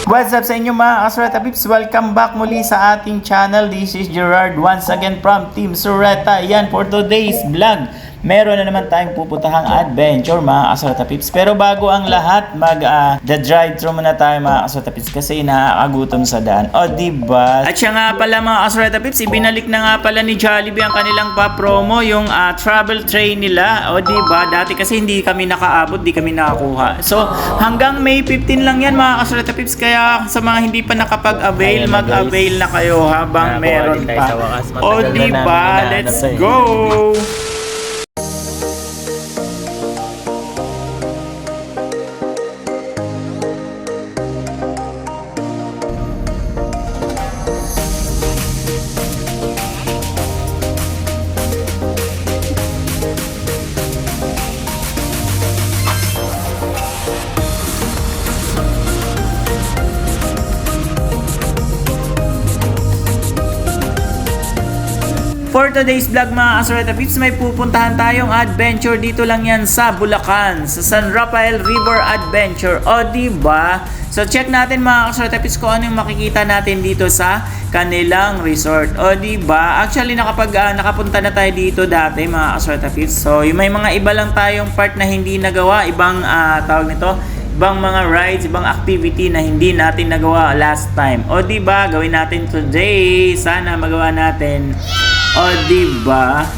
What's up sa inyo mga Kasureta Pips? Welcome back muli sa ating channel. This is Gerard once again from Team Sureta. Yan, for today's vlog, meron na naman tayong puputahang adventure mga Kasureta Pips. Pero bago ang lahat, drive-thru muna tayo mga Kasureta Pips kasi nakakagutom sa daan. O diba? At siya nga pala mga Kasureta Pips, ibinalik na nga pala ni Jollibee ang kanilang pa-promo, yung travel train nila. O diba? Dati kasi hindi kami nakaabot, di kami nakakuha. So hanggang May 15 lang yan mga Kasureta Pips. Kaya sa mga hindi pa nakapag-avail, mag-avail na kayo habang meron pa. O diba? Let's go! For today's vlog mga Kasureta Pips, may pupuntahan tayong adventure dito lang yan sa Bulacan, sa San Rafael River Adventure. O diba? So check natin mga Kasureta Pips kung ano yung makikita natin dito sa kanilang resort. O diba? Actually nakapunta na tayo dito dati mga Kasureta Pips. So yung may mga iba lang tayong part na hindi nagawa, ibang tawag nito, ibang mga rides, ibang activity na hindi natin nagawa last time. O diba? Gawin natin today. Sana magawa natin. O diba?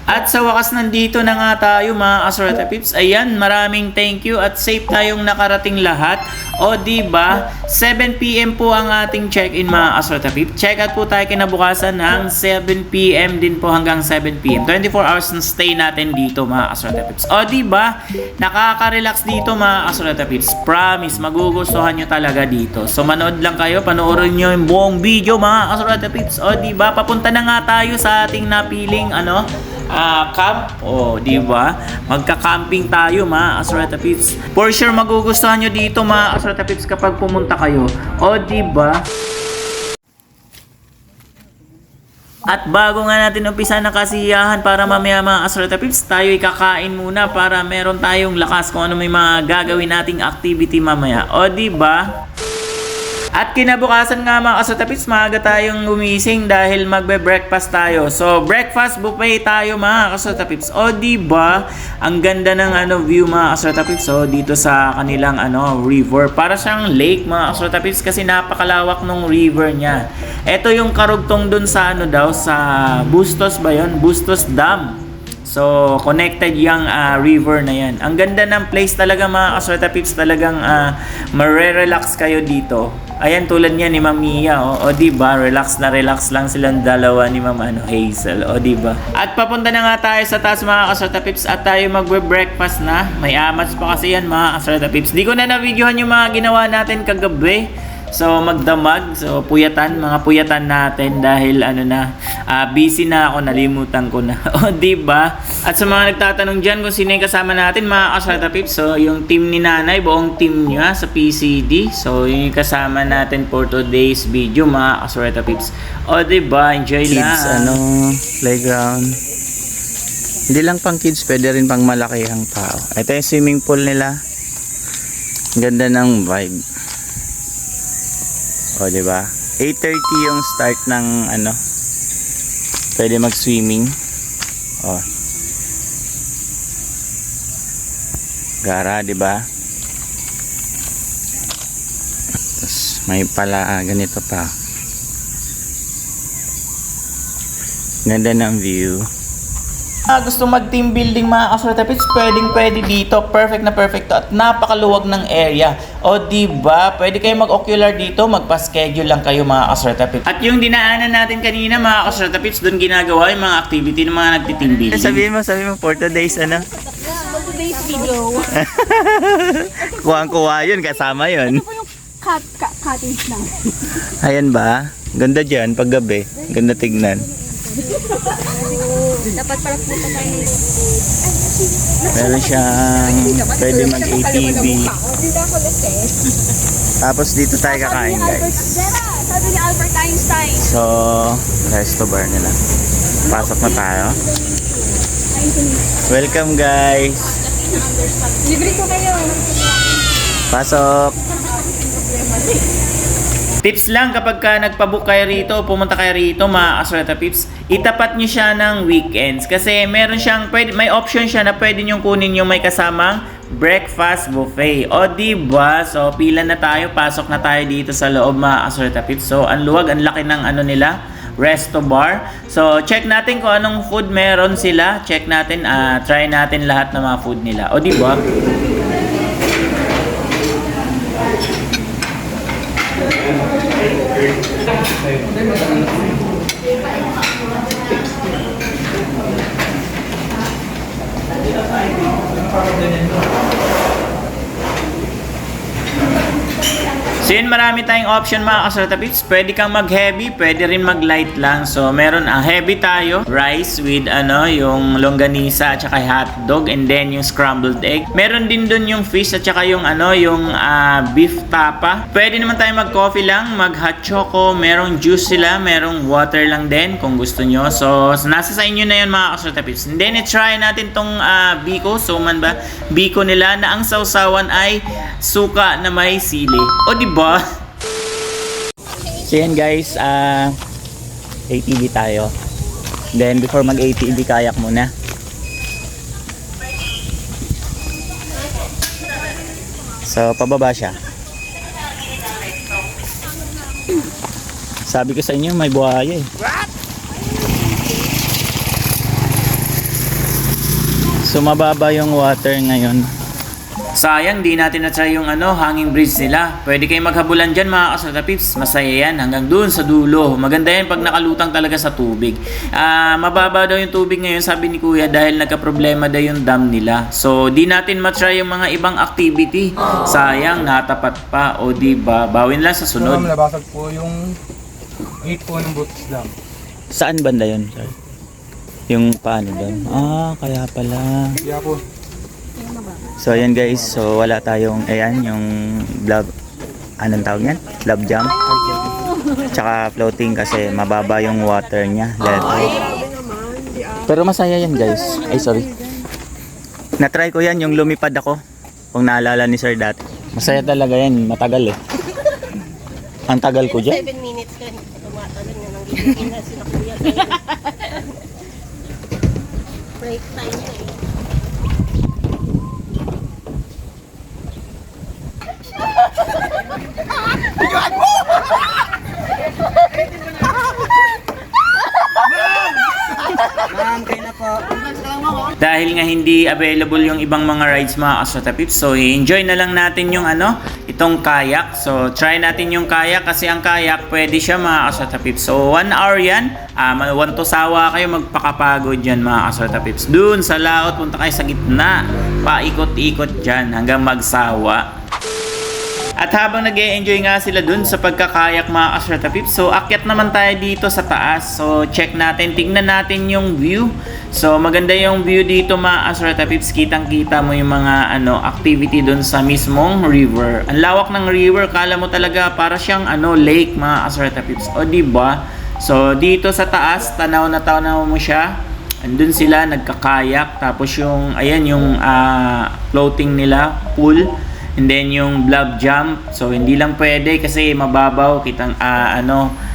At sa wakas nandito na nga tayo mga Kasureta Pips. Ayan, maraming thank you at safe tayong nakarating lahat. O diba, 7 PM po ang ating check-in mga Kasureta Pips. Check out po tayo kinabukasan ng 7 PM din po hanggang 7 PM. 24 hours na stay natin dito mga Kasureta Pips. O diba, nakaka-relax dito mga Kasureta Pips. Promise, magugustuhan nyo talaga dito. So manood lang kayo, panoorin nyo yung buong video mga Kasureta Pips. O diba, papunta na nga tayo sa ating napiling camp. O, di ba? Magka-camping tayo, mga Kasureta Pips. For sure magugustuhan nyo dito, mga Kasureta Pips, kapag pumunta kayo. O, di ba? At bago nga natin umpisa ng kasiyahan para mamaya mga Kasureta Pips, tayo ikakain muna para meron tayong lakas kung ano may mga gagawin nating activity mamaya. O, di ba? At kinabukasan nga mga Kasureta Pips, maaga tayong gumising dahil magbe-breakfast tayo. So, breakfast buffet tayo mga Kasureta Pips. O, diba? Ang ganda ng view mga Kasureta Pips. So, dito sa kanilang river. Para siyang lake mga Kasureta Pips kasi napakalawak ng river niya. Ito yung karugtong dun sa sa Bustos ba yun? Bustos Dam. So, connected yung river na yan. Ang ganda ng place talaga mga Kasureta Pips. Talagang marerelax kayo dito. Ayan, tulad niya ni Ma'am Mia, o diba, relax lang silang dalawa ni Ma'am Hazel, o diba. At papunta na nga tayo sa taas mga Kasureta Pips at tayo magbe-breakfast na. May amats pa kasi yan mga Kasureta Pips. Di ko na na-videohan yung mga ginawa natin kagabi. So magdamag, so mga puyatan natin dahil busy na ako, nalimutan ko na. O diba? At sa mga nagtatanong diyan kung sino yung kasama natin, mga Kasureta Pips, so yung team ni Nanay, buong team niya sa PCD. So yung kasama natin for today's video, mga Kasureta Pips. O diba? Enjoy Kids, lang. Playground. Hindi lang pang kids, pwede rin pang malakihang tao. Ito yung swimming pool nila. Ganda ng vibe. O, diba? 8:30 yung start ng pwede mag-swimming. O. Gara, di ba? Tapos may pala ganito pa. Ganda ng view. Gusto mag team building mga kasratapits, pwede dito. Perfect na perfect to at napakaluwag ng area. O diba, pwede kayo mag-ocular dito, magpa-schedule lang kayo mga kasratapits. At yung dinaanan natin kanina mga kasratapits, doon ginagawa yung mga activity ng mga nagti-team building. Sabihin mo for today's ano? Today's video. Kuwang-kuwa yun, kasama yun. Ito po yung cuttings lang. Ayan ba? Ganda dyan, pag gabi. Ganda tignan. Dapat para punta tayo ng Meron siyang pwede mag-ATV. Tapos dito tayo kakain guys. Sabi ni Albert Einstein. So, resto bar nila. Pasok na tayo. Welcome guys. Libre ko kayo. Pasok. Tips lang kapag ka nagpabook kayo rito, pumunta kayo rito mga kasratapits, itapat nyo siya ng weekends. Kasi meron siyang, may option siya na pwede nyo kunin yung may kasamang breakfast buffet. O diba? So pila na tayo, pasok na tayo dito sa loob mga kasratapits. So ang luwag, ang laki ng ano nila, resto bar. So check natin kung anong food meron sila. Check natin, try natin lahat ng mga food nila. O diba? So yun, marami tayong option mga kasratapits. Pwede kang mag-heavy, pwede rin mag-light lang. So meron heavy tayo, rice with yung longganisa at saka hotdog and then yung scrambled egg. Meron din dun yung fish at saka yung beef tapa. Pwede naman tayo mag-coffee lang, mag-hot choco, merong juice sila, merong water lang din kung gusto nyo. So nasa sa inyo na yun mga kasratapits. And then i-try natin tong biko, suman ba? Biko nila na ang sausawan ay suka na may sili. O diba? So yan guys, ATV tayo. Then before mag-ATV, kayak muna. So pababa siya. Sabi ko sa inyo, may buhaya eh. So mababa yung water ngayon. Sayang, di natin na-try yung hanging bridge nila. Pwede kayo maghabulan dyan mga kasratapips. Masaya yan hanggang dun sa dulo. Maganda yan pag nakalutang talaga sa tubig. Mababa daw yung tubig ngayon, sabi ni Kuya, dahil nagka-problema daw yung dam nila. So, di natin ma-try yung mga ibang activity. Sayang, natapat pa. O diba, bawin lang sa sunod. Nabasag po yung 8 po ng boots lang. Saan banda yun, sir? Yung paano doon? Kaya pala. Kaya po. So ayan guys, so wala tayong yung vlog, anong tawag yan? Love jump. Tsaka floating kasi mababa yung water niya. Pero masaya yan guys. Ay sorry. Na-try ko yan yung lumipad ako. Kung naalala ni sir dati. Masaya talaga yan, matagal eh. Ang tagal ko dyan. 7 minutes ka, tumatalon na ng gilipin na sila kuya. Break time na eh. Dahil nga hindi available yung ibang mga rides mga kasratapips, so i-enjoy na lang natin yung itong kayak. So try natin yung kayak kasi ang kayak pwede siya mga kasratapips. So 1 hour yan, 1 to sawa kayo, magpakapagod dyan mga kasratapips. Dun sa laot, punta kayo sa gitna, paikot-ikot dyan hanggang magsawa. At habang nag-e-enjoy nga sila dun sa pagkakayak mga kasratapips, so akyat naman tayo dito sa taas. So check natin, tignan natin yung view. So maganda yung view dito mga kasratapips, kitang-kita mo yung mga activity dun sa mismong river. Ang lawak ng river, kala mo talaga para siyang lake mga kasratapips. O diba? So dito sa taas, tanaw na tanaw mo siya. Andun sila nagkakayak, tapos yung floating nila, pool. And then yung blob jump. So hindi lang pwede kasi mababaw, kitang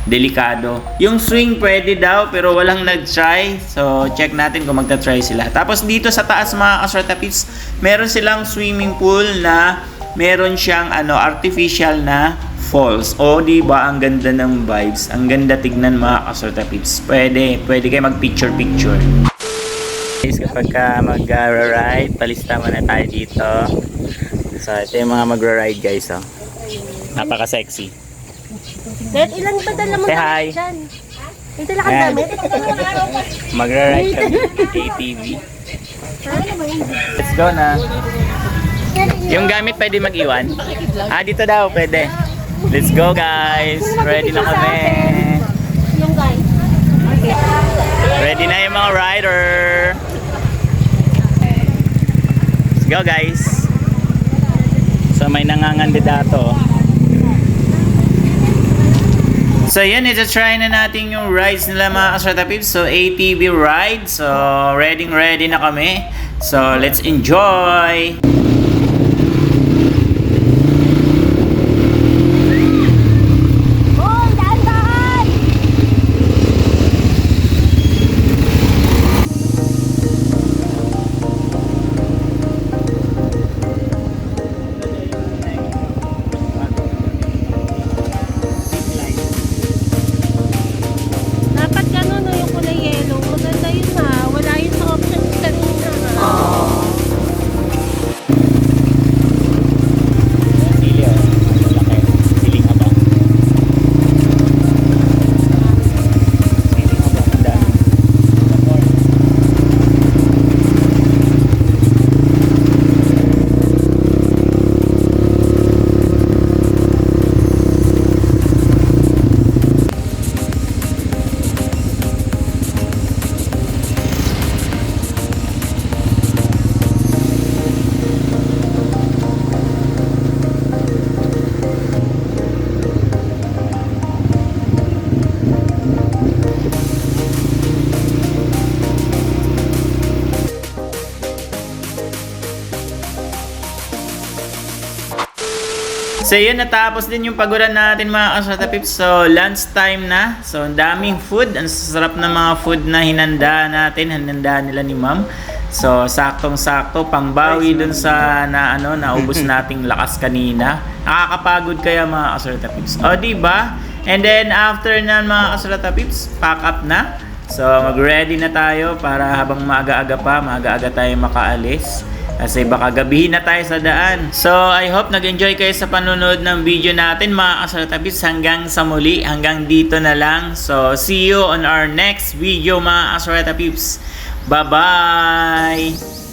delikado. Yung swing pwede daw pero walang nag-try. So check natin kung magta-try sila. Tapos dito sa taas mga kasortapits, meron silang swimming pool na meron siyang artificial na falls. O di ba ang ganda ng vibes. Ang ganda tignan mga kasortapits. Pwede kayo mag-picture. Guys, kapag ka mag-ride, palista muna tayo dito. So, ito yung mga magra-ride guys, oh. Napaka-sexy. Dad, ilan ba dala mo Say hi. dyan? May dala kang Ayan. damit? Magra-ride kami. ATV. Let's go na. Yung gamit pwede mag-iwan? Dito daw, pwede. Let's go guys. Ready na kami. Yung guys. Ready na yung mga rider. Let's go guys. So may nangangandidato. So yan, ito-try na natin yung rides nila mga kasortapits. So ATV ride. So ready na kami. So let's enjoy! Hoy, daan! Dapat gano'n no, yung kulay yellow. Maganda yun ha. Wala yun sa options kanina ha. Sili oh. Malaki. Siling haba. Siling haba. Ang dami. So yun, natapos din yung paguran natin mga kasortapips. So lunch time na. So ang daming food. Ang sarap na mga food na hinanda natin. Hinanda nila ni ma'am. So saktong-sakto. Pangbawi dun sa naubos nating lakas kanina. Nakakapagod kaya mga kasortapips. O diba? And then after na mga kasortapips, pack up na. So mag-ready na tayo para habang maaga-aga tayo makaalis. Kasi baka gabihin na tayo sa daan. So, I hope nag-enjoy kayo sa panonood ng video natin mga kasortapits. Hanggang sa muli, hanggang dito na lang. So, see you on our next video mga kasortapits. Bye-bye!